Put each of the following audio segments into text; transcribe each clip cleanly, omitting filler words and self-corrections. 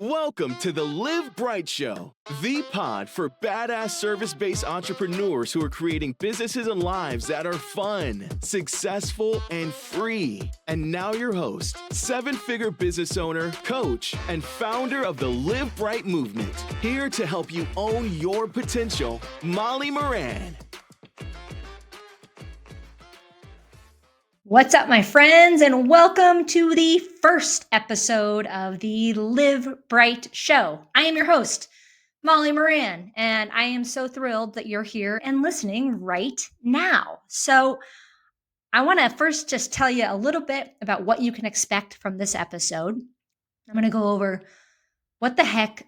Welcome to the Live Bright Show, the pod for badass service-based entrepreneurs who are creating businesses and lives that are fun, successful, and free. And now your host, seven-figure business owner, coach, and founder of the Live Bright movement, here to help you own your potential, Molly Moran. What's up, my friends, and welcome to the first episode of the Live Bright Show. I am your host, Molly Moran, and I am so thrilled that you're here and listening right now. So I want to first just tell you a little bit about what you can expect from this episode. I'm going to go over what the heck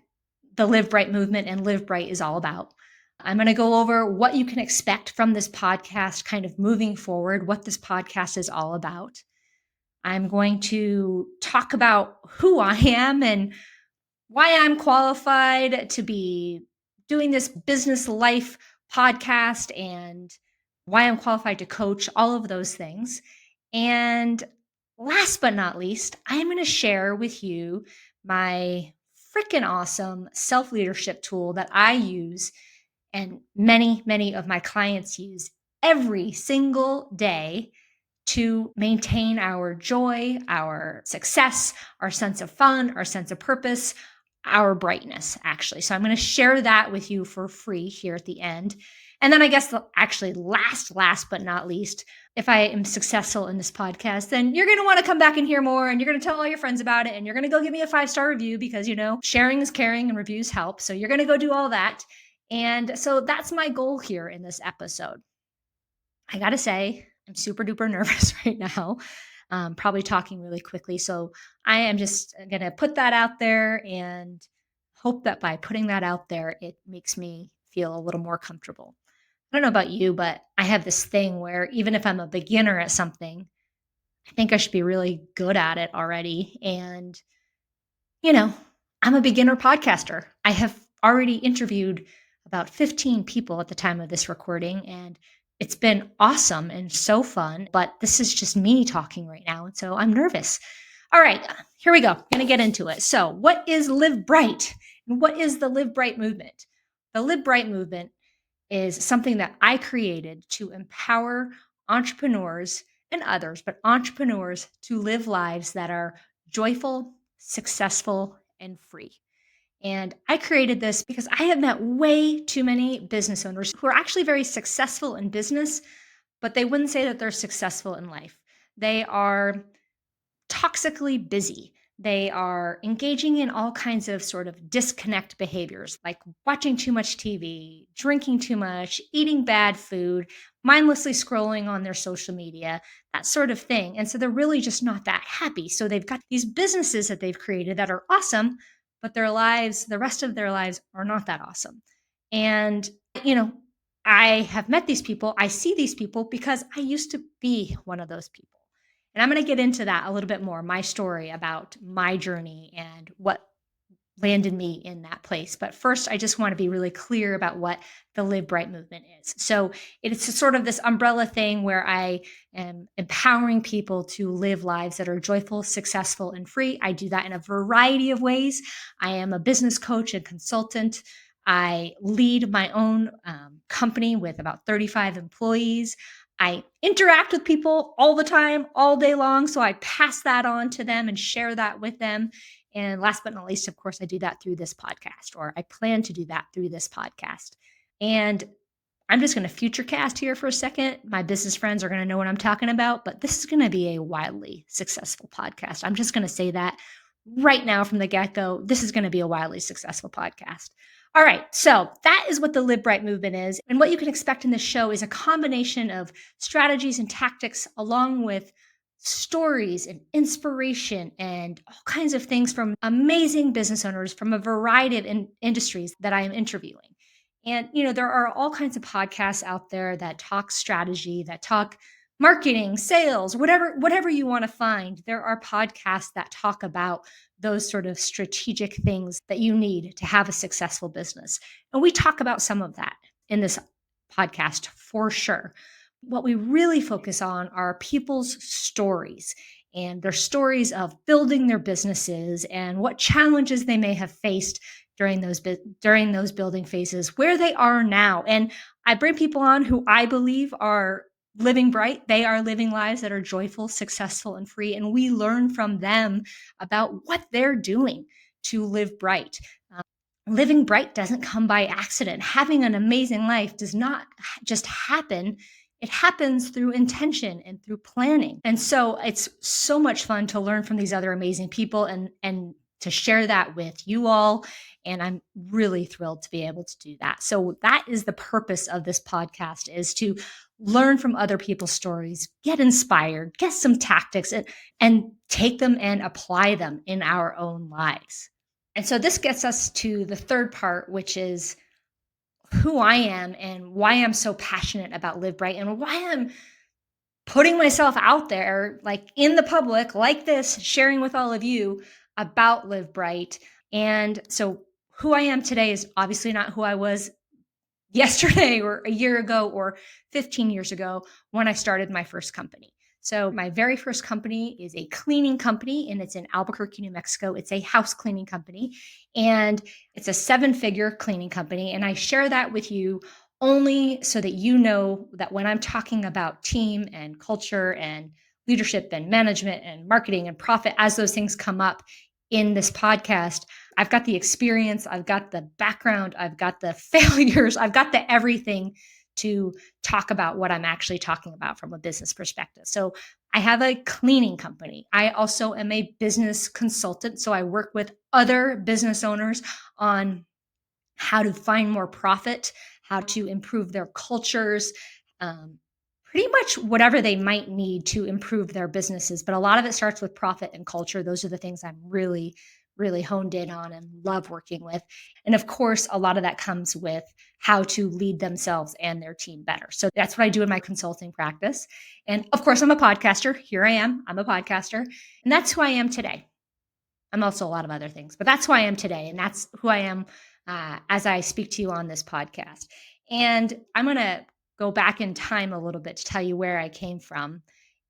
the Live Bright movement and Live Bright is all about. I'm going to go over what you can expect from this podcast kind of moving forward, what this podcast is all about. I'm going to talk about who I am and why I'm qualified to be doing this business life podcast and why I'm qualified to coach, all of those things. And last but not least, I'm going to share with you my freaking awesome self-leadership tool that I use and many of my clients use every single day to maintain our joy, our success, our sense of fun, our sense of purpose, our brightness, actually. So I'm going to share that with you for free here at the end. And then I guess last but not least, if I am successful in this podcast, then you're going to want to come back and hear more, and you're going to tell all your friends about it, and you're going to go give me a 5-star review because, sharing is caring and reviews help. So you're going to go do all that. And so that's my goal here in this episode. I got to say, I'm super duper nervous right now, probably talking really quickly. So I am just going to put that out there and hope that by putting that out there, it makes me feel a little more comfortable. I don't know about you, but I have this thing where even if I'm a beginner at something, I think I should be really good at it already. And, I'm a beginner podcaster. I have already interviewed about 15 people at the time of this recording, and it's been awesome and so fun, but this is just me talking right now, and so I'm nervous. All right, here we go. I'm going to get into it. So what is Live Bright, and what is the Live Bright movement? The Live Bright movement is something that I created to empower entrepreneurs and others, but entrepreneurs to live lives that are joyful, successful, and free. And I created this because I have met way too many business owners who are actually very successful in business, but they wouldn't say that they're successful in life. They are toxically busy. They are engaging in all kinds of sort of disconnect behaviors, like watching too much TV, drinking too much, eating bad food, mindlessly scrolling on their social media, that sort of thing. And so they're really just not that happy. So they've got these businesses that they've created that are awesome, but their lives, the rest of their lives are not that awesome. And, I have met these people. I see these people because I used to be one of those people. And I'm going to get into that a little bit more, my story about my journey and what landed me in that place. But first, I just want to be really clear about what the Live Bright movement is. So it's sort of this umbrella thing where I am empowering people to live lives that are joyful, successful, and free. I do that in a variety of ways. I am a business coach and consultant. I lead my own company with about 35 employees. I interact with people all the time, all day long. So I pass that on to them and share that with them. And last but not least, of course, I do that through this podcast, or I plan to do that through this podcast. And I'm just going to futurecast here for a second. My business friends are going to know what I'm talking about, but this is going to be a wildly successful podcast. I'm just going to say that right now from the get-go. This is going to be a wildly successful podcast. All right, so that is what the Live Bright movement is. And what you can expect in this show is a combination of strategies and tactics along with stories and inspiration and all kinds of things from amazing business owners from a variety of industries that I am interviewing. And, there are all kinds of podcasts out there that talk strategy, that talk marketing, sales, whatever you want to find. There are podcasts that talk about those sort of strategic things that you need to have a successful business. And we talk about some of that in this podcast for sure. What we really focus on are people's stories and their stories of building their businesses and what challenges they may have faced during those building phases, where they are now. And I bring people on who I believe are living bright. They are living lives that are joyful, successful, and free. And we learn from them about what they're doing to live bright. Living bright doesn't come by accident. Having an amazing life does not just happen. It happens through intention and through planning. And so it's so much fun to learn from these other amazing people and to share that with you all. And I'm really thrilled to be able to do that. So that is the purpose of this podcast, is to learn from other people's stories, get inspired, get some tactics, and take them and apply them in our own lives. And so this gets us to the third part, which is who I am and why I'm so passionate about Live Bright and why I'm putting myself out there, like in the public, like this, sharing with all of you about Live Bright. And so who I am today is obviously not who I was yesterday or a year ago or 15 years ago when I started my first company. So my very first company is a cleaning company, and it's in Albuquerque, New Mexico. It's a house cleaning company, and it's a 7-figure cleaning company. And I share that with you only so that you know that when I'm talking about team and culture and leadership and management and marketing and profit, as those things come up in this podcast, I've got the experience, I've got the background, I've got the failures, I've got the everything to talk about what I'm actually talking about from a business perspective. So I have a cleaning company. I also am a business consultant. So I work with other business owners on how to find more profit, how to improve their cultures, pretty much whatever they might need to improve their businesses. But a lot of it starts with profit and culture. Those are the things I'm really, really honed in on and love working with. And of course, a lot of that comes with how to lead themselves and their team better. So that's what I do in my consulting practice. And of course, I'm a podcaster. Here I am. I'm a podcaster. And that's who I am today. I'm also a lot of other things, but that's who I am today. And that's who I am as I speak to you on this podcast. And I'm going to go back in time a little bit to tell you where I came from.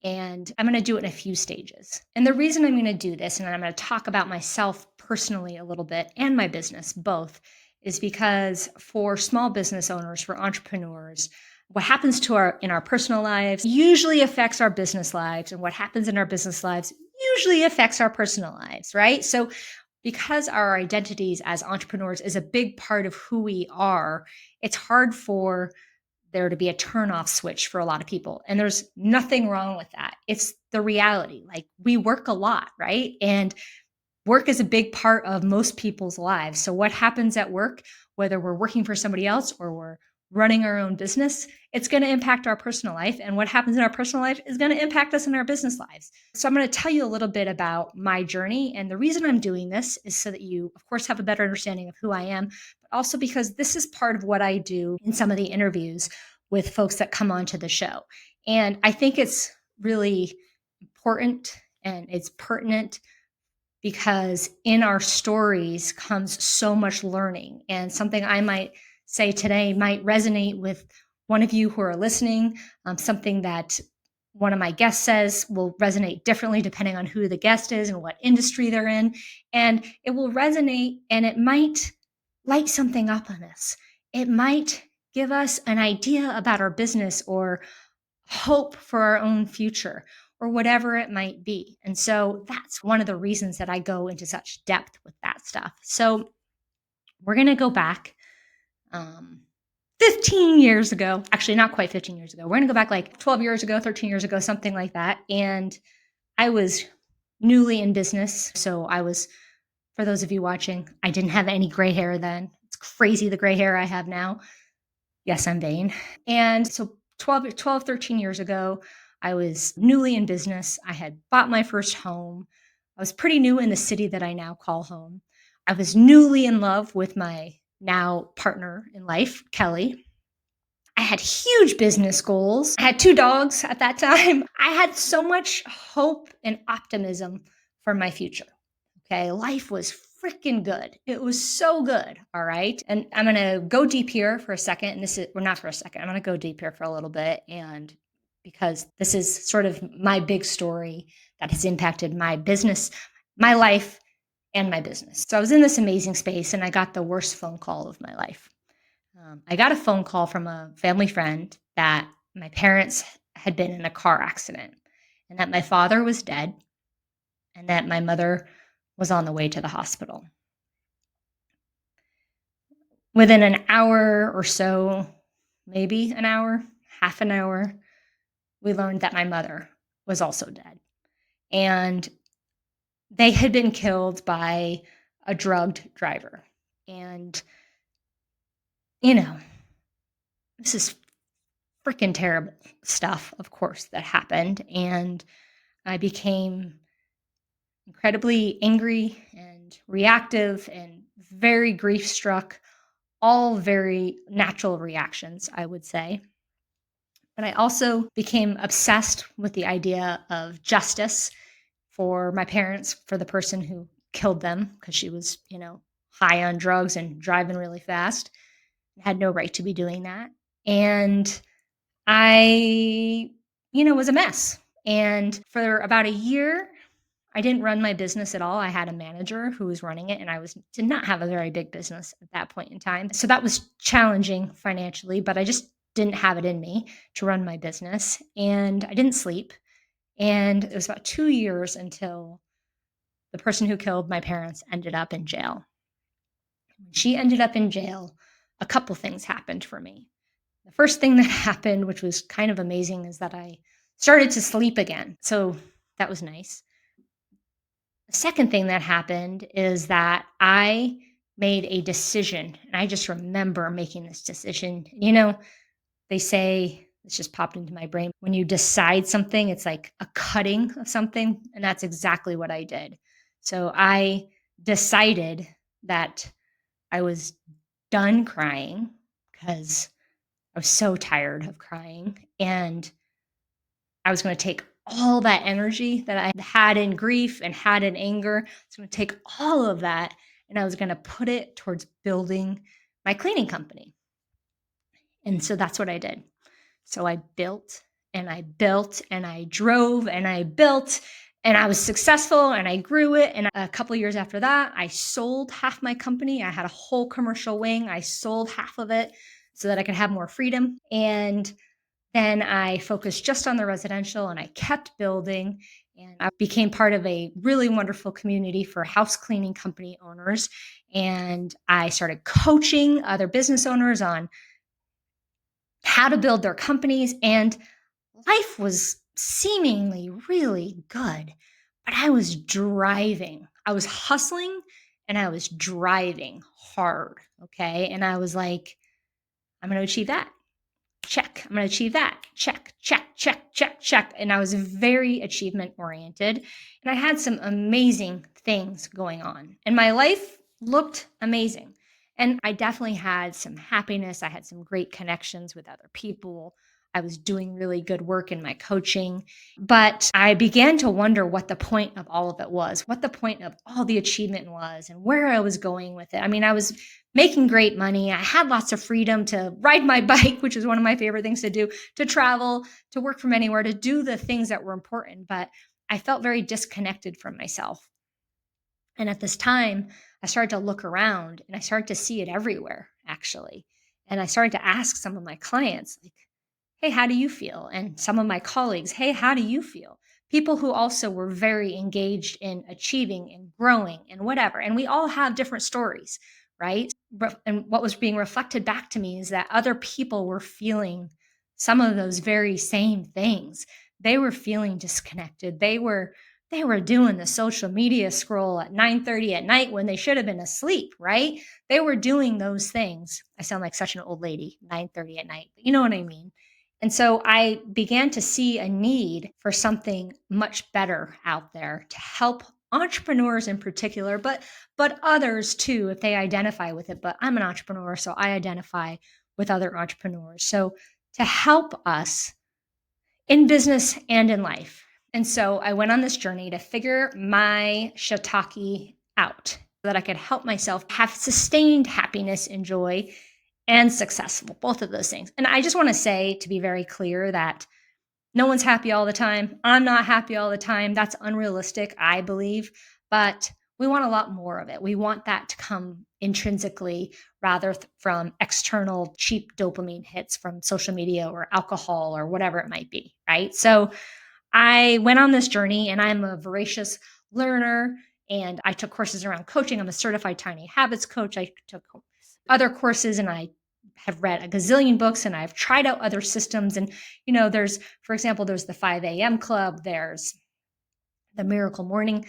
And I'm going to do it in a few stages. And the reason I'm going to do this, and I'm going to talk about myself personally a little bit and my business, both, is because for small business owners, for entrepreneurs, what happens in our personal lives usually affects our business lives, and what happens in our business lives usually affects our personal lives, right? So because our identities as entrepreneurs is a big part of who we are, it's hard for there to be a turn-off switch for a lot of people. And there's nothing wrong with that. It's the reality. Like, we work a lot, right? And work is a big part of most people's lives. So what happens at work, whether we're working for somebody else or we're running our own business, it's going to impact our personal life. And what happens in our personal life is going to impact us in our business lives. So I'm going to tell you a little bit about my journey. And the reason I'm doing this is so that you, of course, have a better understanding of who I am, but also because this is part of what I do in some of the interviews with folks that come onto the show. And I think it's really important and it's pertinent because in our stories comes so much learning, and something I might say today might resonate with one of you who are listening. Something that one of my guests says will resonate differently depending on who the guest is and what industry they're in. And it will resonate, and it might light something up on us. It might give us an idea about our business or hope for our own future or whatever it might be. And so that's one of the reasons that I go into such depth with that stuff. So we're going to go back 15 years ago, actually not quite 15 years ago. We're going to go back like 12 years ago, 13 years ago, something like that. And I was newly in business. So I was, for those of you watching, I didn't have any gray hair then. It's crazy the gray hair I have now. Yes, I'm vain. And so 13 years ago, I was newly in business. I had bought my first home. I was pretty new in the city that I now call home. I was newly in love with my now partner in life, Kelly. I had huge business goals. I had 2 dogs at that time. I had so much hope and optimism for my future. Okay, life was freaking good. It was so good. All right. And I'm going to go deep here for a second. And well, not for a second. I'm going to go deep here for a little bit and because this is sort of my big story that has impacted my business, my life, and my business. So I was in this amazing space and I got the worst phone call of my life. I got a phone call from a family friend that my parents had been in a car accident and that my father was dead and that my mother was on the way to the hospital. Within an hour or so, maybe an hour, half an hour, we learned that my mother was also dead. And they had been killed by a drugged driver. And, you know, this is freaking terrible stuff, of course, that happened. And I became incredibly angry and reactive and very grief struck, all very natural reactions, I would say. But I also became obsessed with the idea of justice for my parents, for the person who killed them, because she was, high on drugs and driving really fast. Had no right to be doing that. And I, was a mess. And for about a year, I didn't run my business at all. I had a manager who was running it, and did not have a very big business at that point in time. So that was challenging financially, but I just didn't have it in me to run my business, and I didn't sleep. And it was about 2 years until the person who killed my parents ended up in jail. When she ended up in jail, a couple things happened for me. The first thing that happened, which was kind of amazing, is that I started to sleep again. So that was nice. The second thing that happened is that I made a decision, and I just remember making this decision. They say, it's just popped into my brain, when you decide something, it's like a cutting of something, and that's exactly what I did. So I decided that I was done crying because I was so tired of crying, and I was going to take all that energy that I had in grief and had in anger. I was going to take all of that and I was going to put it towards building my cleaning company. And so that's what I did. So I built and I built and I drove and I built and I was successful and I grew it. And a couple of years after that, I sold half my company. I had a whole commercial wing. I sold half of it so that I could have more freedom. And then I focused just on the residential and I kept building. And I became part of a really wonderful community for house cleaning company owners. And I started coaching other business owners on how to build their companies. And life was seemingly really good, but I was driving. I was hustling and I was driving hard. Okay. And I was like, I'm going to achieve that. Check. I'm going to achieve that. Check, check, check, check, check. And I was very achievement oriented. And I had some amazing things going on. And my life looked amazing. And I definitely had some happiness. I had some great connections with other people. I was doing really good work in my coaching. But I began to wonder what the point of all of it was, what the point of all the achievement was, and where I was going with it. I mean, I was making great money. I had lots of freedom to ride my bike, which is one of my favorite things to do, to travel, to work from anywhere, to do the things that were important. But I felt very disconnected from myself. And at this time, I started to look around and I started to see it everywhere, actually. And I started to ask some of my clients, like, hey, how do you feel? And some of my colleagues, hey, how do you feel? People who also were very engaged in achieving and growing and whatever. And we all have different stories, right? And what was being reflected back to me is that other people were feeling some of those very same things. They were feeling disconnected. They were doing the social media scroll at 9:30 at night when they should have been asleep, right? They were doing those things. I sound like such an old lady, 9:30 at night, but you know what I mean? And so I began to see a need for something much better out there to help entrepreneurs in particular, but others too, if they identify with it. But I'm an entrepreneur, so I identify with other entrepreneurs. So to help us in business and in life. And so I went on this journey to figure my shiitake out so that I could help myself have sustained happiness and joy and successful, both of those things. And I just want to say, to be very clear, that No one's happy all the time. I'm not happy all the time. That's unrealistic, I believe. But we want a lot more of it. We want that to come intrinsically rather from external cheap dopamine hits from social media or alcohol or whatever it might be. Right. So I went on this journey and I'm a voracious learner and I took courses around coaching. I'm a certified tiny habits coach. I took other courses and I have read a gazillion books and I've tried out other systems. And, there's, for example, there's the 5 a.m. club, there's the miracle morning,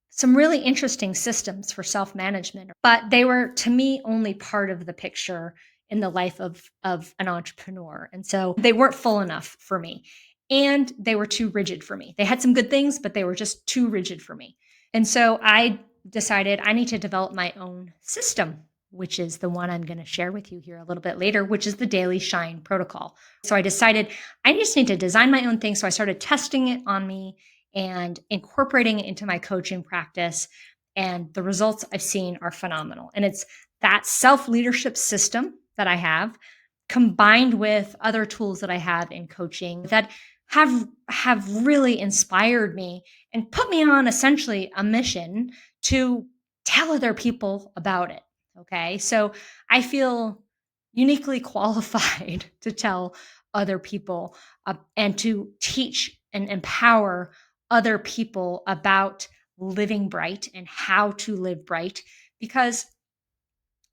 some really interesting systems for self-management, but they were to me only part of the picture in the life of an entrepreneur. And so they weren't full enough for me. And they were too rigid for me. They had some good things, but they were just too rigid for me. And so I decided I need to develop my own system, which is the one I'm going to share with you here a little bit later, which is the Daily Shine Protocol. So I decided I just need to design my own thing. So I started testing it on me and incorporating it into my coaching practice. And the results I've seen are phenomenal. And it's that self leadership system that I have combined with other tools that I have in coaching that have really inspired me and put me on essentially a mission to tell other people about it. Okay. So I feel uniquely qualified to tell other people and to teach and empower other people about living bright and how to live bright because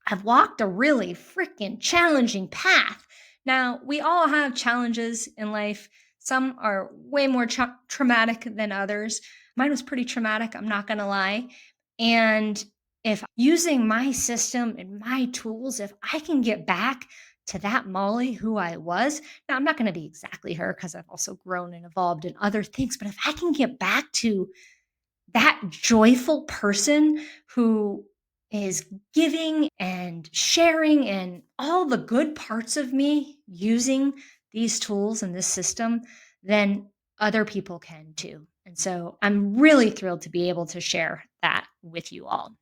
I've walked a really freaking challenging path. Now, we all have challenges in life. Some are way more traumatic than others. Mine was pretty traumatic, I'm not going to lie. And if using my system and my tools, if I can get back to that Molly who I was, now I'm not going to be exactly her because I've also grown and evolved in other things, but if I can get back to that joyful person who is giving and sharing and all the good parts of me using these tools and this system, then other people can too. And so I'm really thrilled to be able to share that with you all.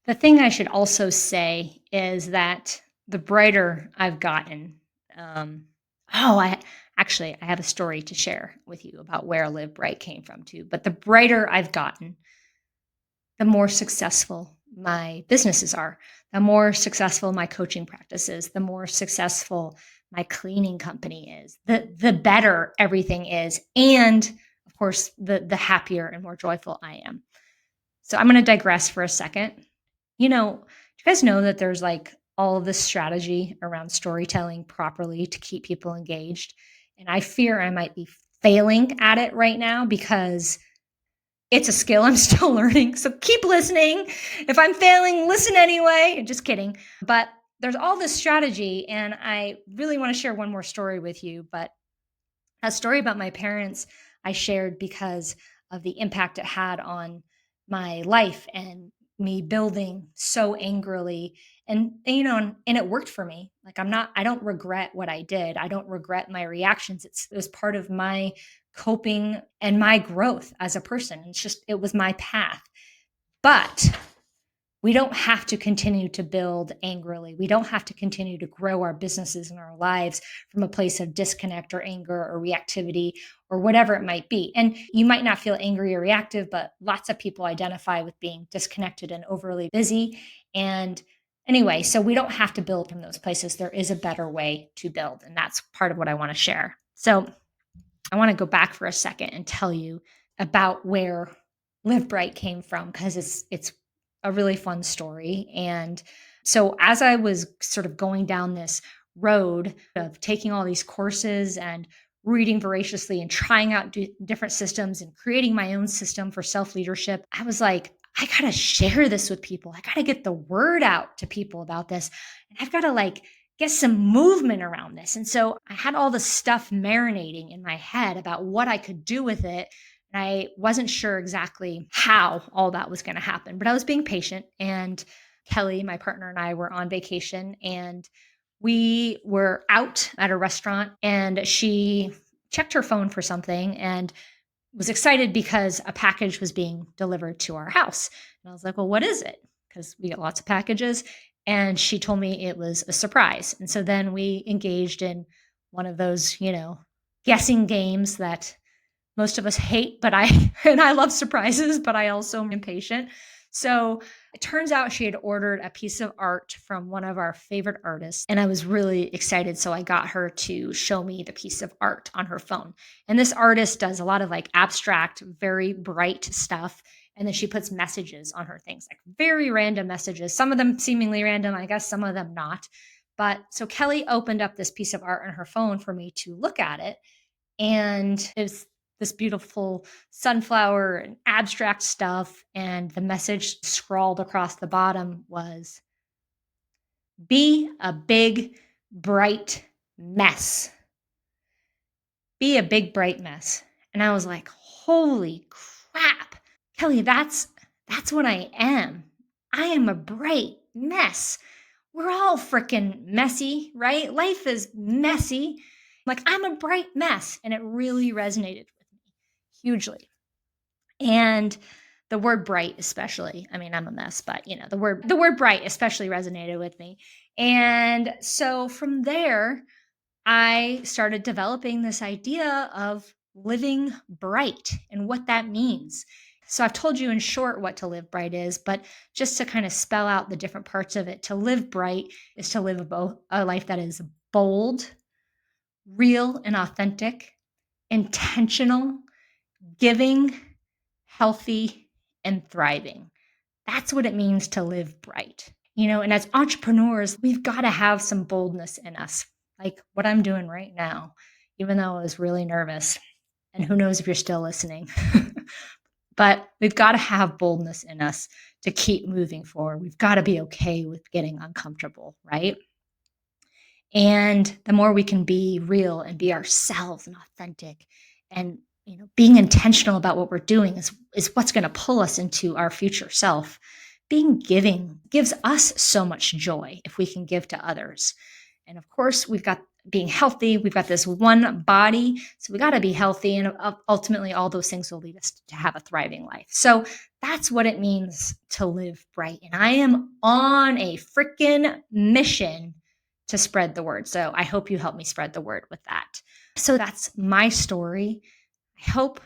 The thing I should also say is that the brighter I've gotten, I have a story to share with you about where Live Bright came from too. But the brighter I've gotten, the more successful my businesses are, the more successful my coaching practice is, the more successful my cleaning company is, the better everything is. And of course, the happier and more joyful I am. So I'm going to digress for a second. Do you guys know that there's like all of this strategy around storytelling properly to keep people engaged? And I fear I might be failing at it right now because it's a skill I'm still learning. So keep listening. If I'm failing, listen anyway. Just kidding. But there's all this strategy. And I really want to share one more story with you. But a story about my parents I shared because of the impact it had on my life and me building so angrily. And it worked for me. Like I don't regret what I did. I don't regret my reactions. It was part of my coping and my growth as a person. It was my path. But we don't have to continue to build angrily. We don't have to continue to grow our businesses and our lives from a place of disconnect or anger or reactivity or whatever it might be. And you might not feel angry or reactive, but lots of people identify with being disconnected and overly busy. And anyway, so we don't have to build from those places. There is a better way to build. And that's part of what I want to share. So I want to go back for a second and tell you about where Live Bright came from because it's a really fun story. And so as I was sort of going down this road of taking all these courses and reading voraciously and trying out different systems and creating my own system for self-leadership, I was like, I got to share this with people. I got to get the word out to people about this. And I've got to get some movement around this. And so I had all the stuff marinating in my head about what I could do with it. And I wasn't sure exactly how all that was going to happen, but I was being patient. And Kelly, my partner, and I were on vacation and we were out at a restaurant and she checked her phone for something and was excited because a package was being delivered to our house. And I was like, well, what is it? Because we get lots of packages. And she told me it was a surprise. And so then we engaged in one of those, guessing games that most of us hate, but I love surprises, but I also am impatient. So it turns out she had ordered a piece of art from one of our favorite artists, and I was really excited. So I got her to show me the piece of art on her phone. And this artist does a lot of like abstract, very bright stuff. And then she puts messages on her things, like very random messages, some of them seemingly random, I guess some of them not. But so Kelly opened up this piece of art on her phone for me to look at it. And it was this beautiful sunflower and abstract stuff. And the message scrawled across the bottom was, be a big, bright mess. Be a big, bright mess. And I was like, holy crap. Kelly, that's what I am. I am a bright mess. We're all freaking messy, right? Life is messy. Like, I'm a bright mess. And it really resonated with me hugely. And the word bright, especially, I mean, I'm a mess, but the word bright especially resonated with me. And so from there, I started developing this idea of living bright and what that means. So I've told you in short what to live bright is, but just to kind of spell out the different parts of it, to live bright is to live a life that is bold, real and authentic, intentional, giving, healthy, and thriving. That's what it means to live bright. And as entrepreneurs, we've got to have some boldness in us, like what I'm doing right now, even though I was really nervous. And who knows if you're still listening. But we've got to have boldness in us to keep moving forward. We've got to be okay with getting uncomfortable, right? And the more we can be real and be ourselves and authentic and being intentional about what we're doing is what's going to pull us into our future self. Being giving gives us so much joy if we can give to others. And of course, we've got being healthy. We've got this one body. So we got to be healthy. And ultimately, all those things will lead us to have a thriving life. So that's what it means to live bright. And I am on a freaking mission to spread the word. So I hope you help me spread the word with that. So that's my story. I hope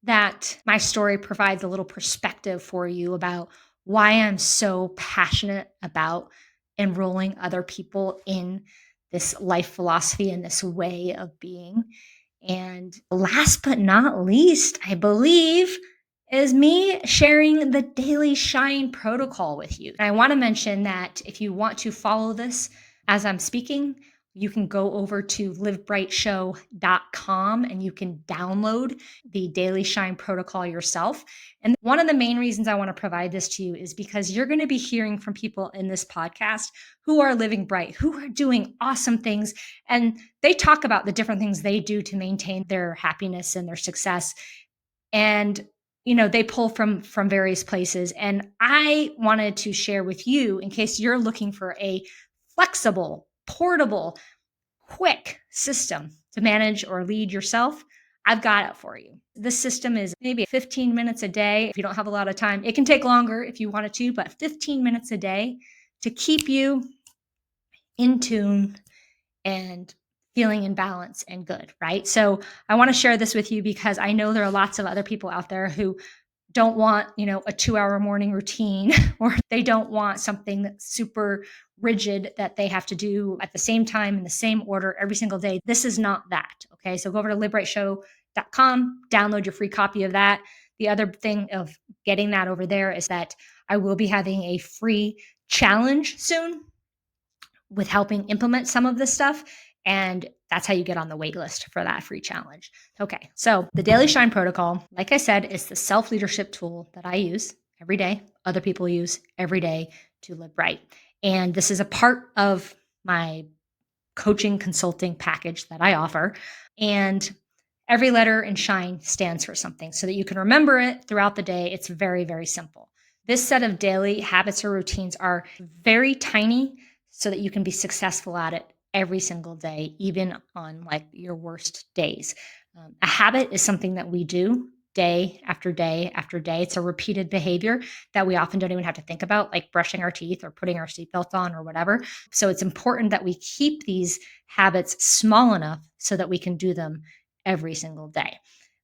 that my story provides a little perspective for you about why I'm so passionate about enrolling other people in this life philosophy and this way of being. And last but not least, I believe, is me sharing the Daily Shine protocol with you. And I want to mention that if you want to follow this as I'm speaking, you can go over to livebrightshow.com and you can download the Daily Shine protocol yourself. And one of the main reasons I want to provide this to you is because you're going to be hearing from people in this podcast who are living bright, who are doing awesome things. And they talk about the different things they do to maintain their happiness and their success. And they pull from various places. And I wanted to share with you, in case you're looking for a flexible, portable, quick system to manage or lead yourself, I've got it for you. This system is maybe 15 minutes a day. If you don't have a lot of time, it can take longer if you wanted to, but 15 minutes a day to keep you in tune and feeling in balance and good, right? So I want to share this with you because I know there are lots of other people out there who don't want, a 2-hour morning routine, or they don't want something that's super rigid that they have to do at the same time in the same order every single day. This is not that. Okay. So go over to livebrightshow.com, download your free copy of that. The other thing of getting that over there is that I will be having a free challenge soon with helping implement some of this stuff. And that's how you get on the wait list for that free challenge. Okay, so the Daily Shine Protocol, like I said, is the self-leadership tool that I use every day, other people use every day to live bright. And this is a part of my coaching consulting package that I offer. And every letter in Shine stands for something so that you can remember it throughout the day. It's very, very simple. This set of daily habits or routines are very tiny so that you can be successful at it every single day, even on like your worst days. A habit is something that we do day after day after day. It's a repeated behavior that we often don't even have to think about, like brushing our teeth or putting our seatbelt on or whatever. So it's important that we keep these habits small enough so that we can do them every single day.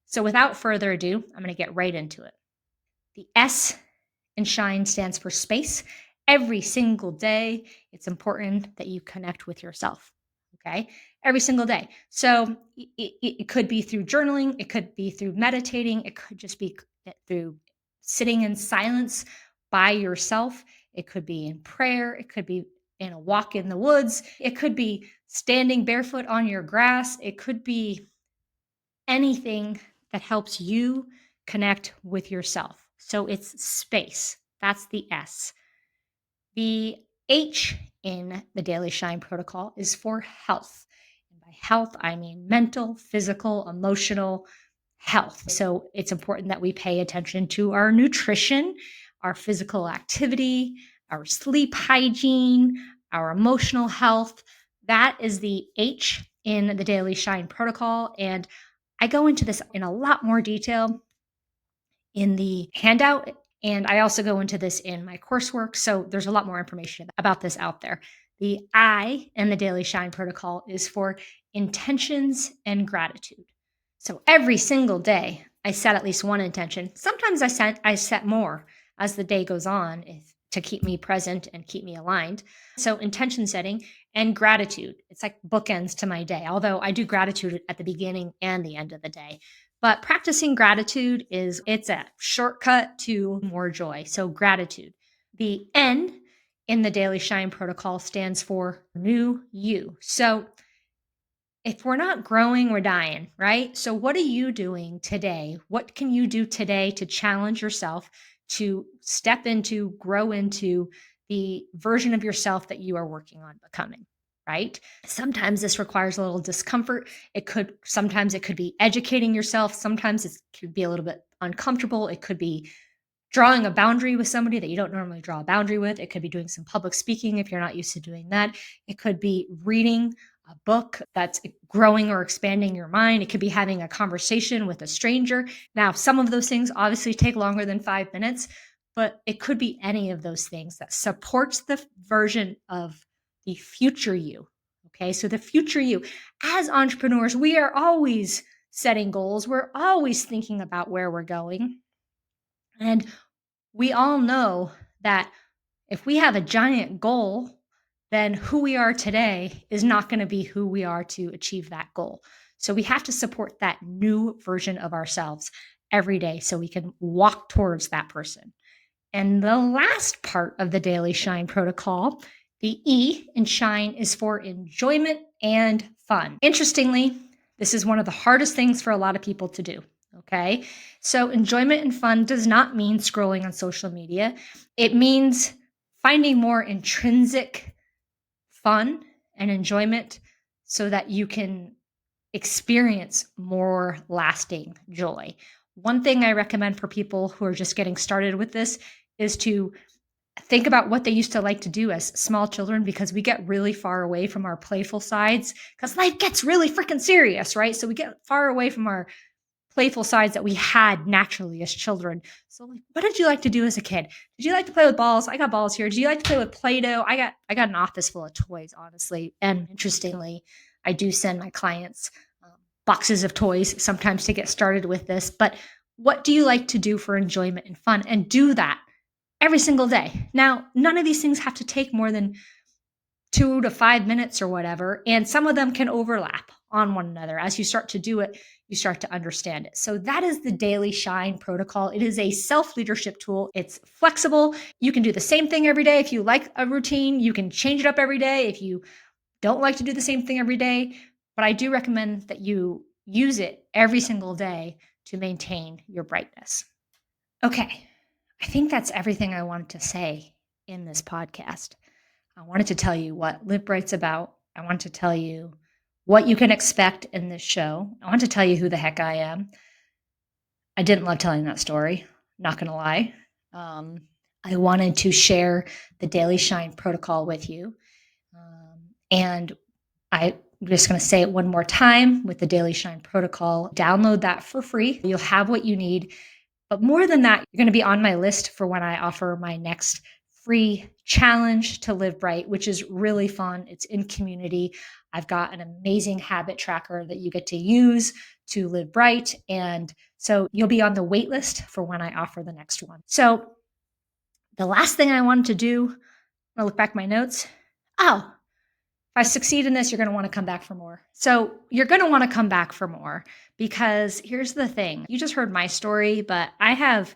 So without further ado, I'm going to get right into it. The S in SHINE stands for space. Every single day, it's important that you connect with yourself. Okay. Every single day. So it could be through journaling. It could be through meditating. It could just be through sitting in silence by yourself. It could be in prayer. It could be in a walk in the woods. It could be standing barefoot on your grass. It could be anything that helps you connect with yourself. So it's space. That's the S. The H in the Daily Shine protocol is for health. And by health, I mean mental, physical, emotional health. So it's important that we pay attention to our nutrition, our physical activity, our sleep hygiene, our emotional health. That is the H in the Daily Shine protocol. And I go into this in a lot more detail in the handout. And I also go into this in my coursework. So there's a lot more information about this out there. The I in the Daily Shine protocol is for intentions and gratitude. So every single day, I set at least one intention. Sometimes I set more as the day goes on to keep me present and keep me aligned. So intention setting and gratitude. It's like bookends to my day, although I do gratitude at the beginning and the end of the day. But practicing gratitude it's a shortcut to more joy. So gratitude. The N in the Daily Shine protocol stands for new you. So if we're not growing, we're dying, right? So what are you doing today? What can you do today to challenge yourself to step into, grow into the version of yourself that you are working on becoming? Right? Sometimes this requires a little discomfort. Sometimes it could be educating yourself. Sometimes it could be a little bit uncomfortable. It could be drawing a boundary with somebody that you don't normally draw a boundary with. It could be doing some public speaking if you're not used to doing that. It could be reading a book that's growing or expanding your mind. It could be having a conversation with a stranger. Now, some of those things obviously take longer than 5 minutes, but it could be any of those things that supports the version of the future you. Okay, so the future you. As entrepreneurs, we are always setting goals. We're always thinking about where we're going. And we all know that if we have a giant goal, then who we are today is not going to be who we are to achieve that goal. So we have to support that new version of ourselves every day so we can walk towards that person. And the last part of the Daily Shine protocol, the E in SHINE, is for enjoyment and fun. Interestingly, this is one of the hardest things for a lot of people to do. Okay. So enjoyment and fun does not mean scrolling on social media. It means finding more intrinsic fun and enjoyment so that you can experience more lasting joy. One thing I recommend for people who are just getting started with this is to think about what they used to like to do as small children, because we get really far away from our playful sides because life gets really freaking serious, right? So we get far away from our playful sides that we had naturally as children. So like, what did you like to do as a kid? Did you like to play with balls? I got balls here. Did you like to play with Play-Doh? I got an office full of toys, honestly. And interestingly, I do send my clients boxes of toys sometimes to get started with this. But what do you like to do for enjoyment and fun? And do that every single day. Now, none of these things have to take more than 2 to 5 minutes or whatever. And some of them can overlap on one another. As you start to do it, you start to understand it. So that is the Daily Shine protocol. It is a self-leadership tool. It's flexible. You can do the same thing every day. If you like a routine, you can change it up every day. If you don't like to do the same thing every day, but I do recommend that you use it every single day to maintain your brightness. Okay. I think that's everything I wanted to say in this podcast. I wanted to tell you what Live Bright's about. I want to tell you what you can expect in this show. I want to tell you who the heck I am. I didn't love telling that story, not going to lie. I wanted to share the Daily Shine protocol with you. And I'm just going to say it one more time with the Daily Shine protocol. Download that for free. You'll have what you need. But more than that, you're going to be on my list for when I offer my next free challenge to live bright, which is really fun. It's in community. I've got an amazing habit tracker that you get to use to live bright. And so you'll be on the wait list for when I offer the next one. So the last thing I wanted to do, I look back at my notes. Oh, if I succeed in this, you're going to want to come back for more. So you're going to want to come back for more because here's the thing. You just heard my story, but I have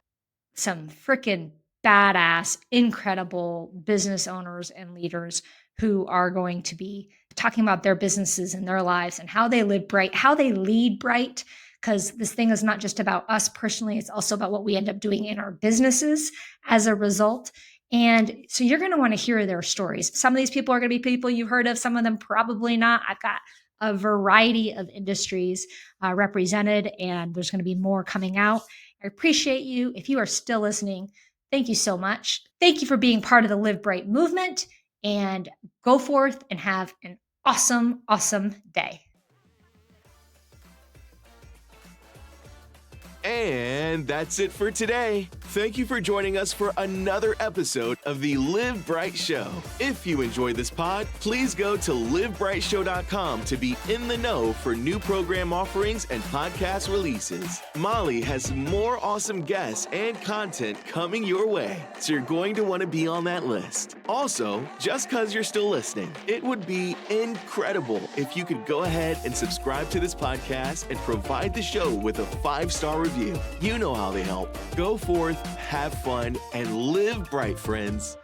some freaking badass, incredible business owners and leaders who are going to be talking about their businesses and their lives and how they live bright, how they lead bright. Because this thing is not just about us personally, it's also about what we end up doing in our businesses as a result. And so you're going to want to hear their stories. Some of these people are going to be people you've heard of, some of them probably not. I've got a variety of industries represented, and there's going to be more coming out. I appreciate you. If you are still listening, thank you so much. Thank you for being part of the Live Bright movement, and go forth and have an awesome, awesome day. And that's it for today. Thank you for joining us for another episode of the Live Bright Show. If you enjoyed this pod, please go to livebrightshow.com to be in the know for new program offerings and podcast releases. Molly has more awesome guests and content coming your way, so you're going to want to be on that list. Also, just because you're still listening, it would be incredible if you could go ahead and subscribe to this podcast and provide the show with a 5-star review. You know how they help. Go forth, have fun, and live bright, friends.